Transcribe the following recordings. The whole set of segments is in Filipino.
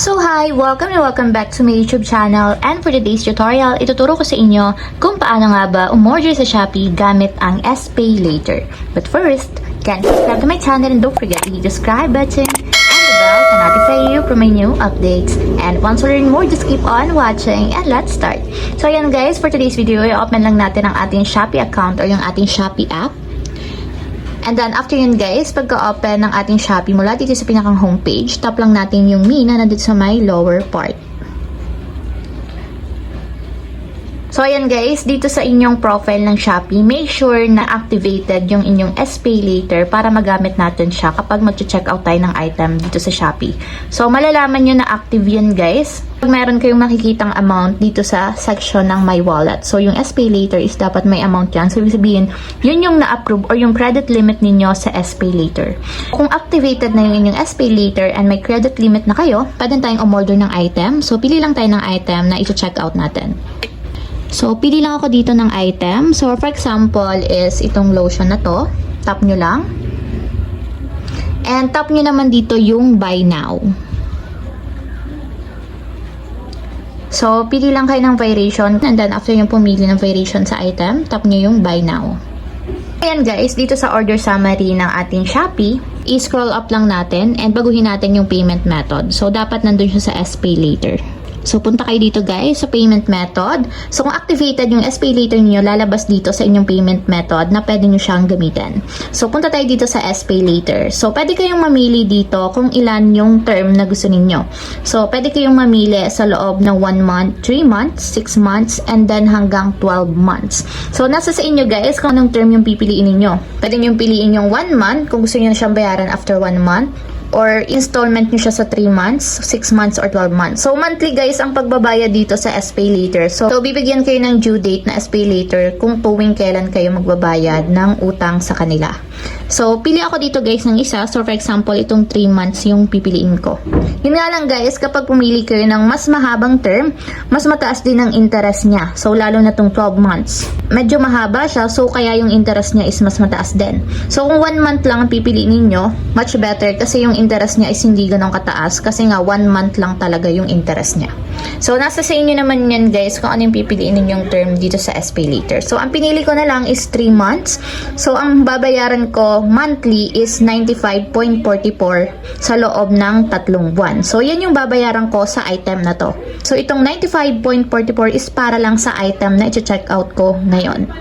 So hi! Welcome and welcome back to my YouTube channel, and for today's tutorial, ituturo ko sa inyo kung paano nga ba umorder sa Shopee gamit ang SPay Later. But first, can subscribe to my channel and don't forget to hit the subscribe button and the bell to notify you for my new updates. And once you learn more, just keep on watching and let's start. So ayan guys, for today's video, i-open lang natin ang ating Shopee account or yung ating Shopee app. And then, after yun guys, pagka-open ng ating Shopee mula dito sa pinakang homepage, tap lang natin yung Me na nandito sa my lower part. So, ayan guys, dito sa inyong profile ng Shopee, make sure na activated yung inyong SPay Later para magamit natin siya kapag mag-check out tayo ng item dito sa Shopee. So, malalaman nyo na active yun guys pag meron kayong makikitang amount dito sa section ng My Wallet. So, yung SPay Later is dapat may amount yan. So, ibig sabihin, yun yung na-approve or yung credit limit ninyo sa SPay Later. Kung activated na yung inyong SPay Later and may credit limit na kayo, pwede tayong umorder ng item. So, pili lang tayo ng item na ito-check out natin. So, pili lang ako dito ng item. So, for example, is itong lotion na to. Tap nyo lang. And tap nyo naman dito yung buy now. So, pili lang kayo ng variation. And then, after yung pumili ng variation sa item, tap nyo yung buy now. Ayan guys, dito sa order summary ng ating Shopee, i-scroll up lang natin and baguhin natin yung payment method. So, dapat nandun siya sa SPay Later. So, punta kayo dito guys sa payment method. So, kung activated yung SPay Later niyo, lalabas dito sa inyong payment method na pwede nyo siyang gamitin. So, punta tayo dito sa SPay Later. So, pwede kayong mamili dito kung ilan yung term na gusto ninyo. So, pwede kayong mamili sa loob ng 1 month, 3 months, 6 months, and then hanggang 12 months. So, nasa sa inyo guys kung anong term yung pipiliin ninyo. Pwede nyo piliin yung 1 month kung gusto nyo na siyang bayaran after 1 month. Or installment nyo siya sa 3 months, 6 months, or 12 months. So, monthly guys ang pagbabayad dito sa SPay Later. So, bibigyan kayo ng due date na SPay Later kung tuwing kailan kayo magbabayad ng utang sa kanila. So, pili ako dito guys ng isa. So, for example, itong 3 months yung pipiliin ko. Yun nga lang guys, kapag pumili kayo ng mas mahabang term, mas mataas din ang interest niya. So, lalo na itong 12 months. Medyo mahaba siya, so kaya yung interest niya is mas mataas din. So, kung 1 month lang ang pipiliin ninyo, much better kasi yung interest niya is hindi ganun kataas kasi nga 1 month lang talaga yung interest niya. So, nasa sa inyo naman yan guys kung ano yung pipiliin ninyong term dito sa SPay Later. So, ang pinili ko na lang is 3 months. So, ang babayaran ko monthly is 95.44 sa loob ng 3 buwan. So, yan yung babayaran ko sa item na to. So, itong 95.44 is para lang sa item na i-check out ko ngayon.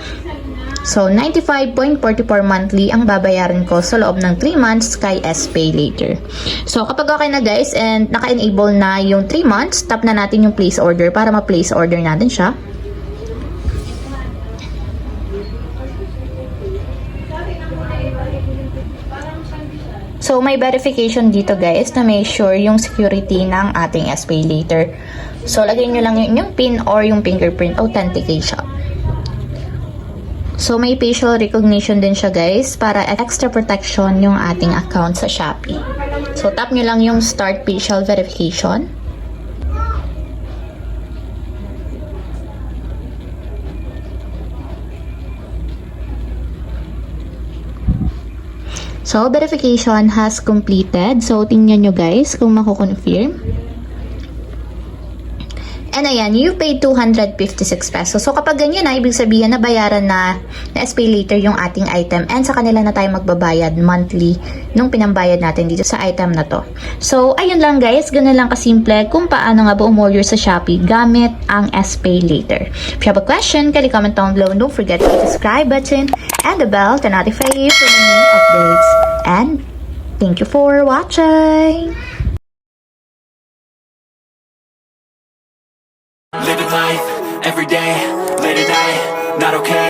So, 95.44 monthly ang babayaran ko sa loob ng 3 months kay SPay Later. So, kapag okay na guys and naka-enable na yung 3 months, tap na natin yung place order para ma-place order natin siya. So, may verification dito guys na make sure yung security ng ating SPay Later. So, lagay nyo lang yung PIN or yung fingerprint authentication. So, may facial recognition din siya guys para extra protection yung ating account sa Shopee. So, tap nyo lang yung start facial verification. So, verification has completed. So, tingnan nyo guys kung mako-confirm. And ayan, you paid 256 pesos. So, kapag ganyan na, ibig sabihin na bayaran na SPay Later yung ating item and sa kanila na tayo magbabayad monthly nung pinambayad natin dito sa item na to. So, ayun lang guys. Ganun lang kasimple kung paano nga ba umorder sa Shopee gamit ang SPay Later. If you have a question, can you comment down below and don't forget to hit the subscribe button and the bell to notify you for the new updates. And thank you for watching! Living life, every day, late at night, not okay.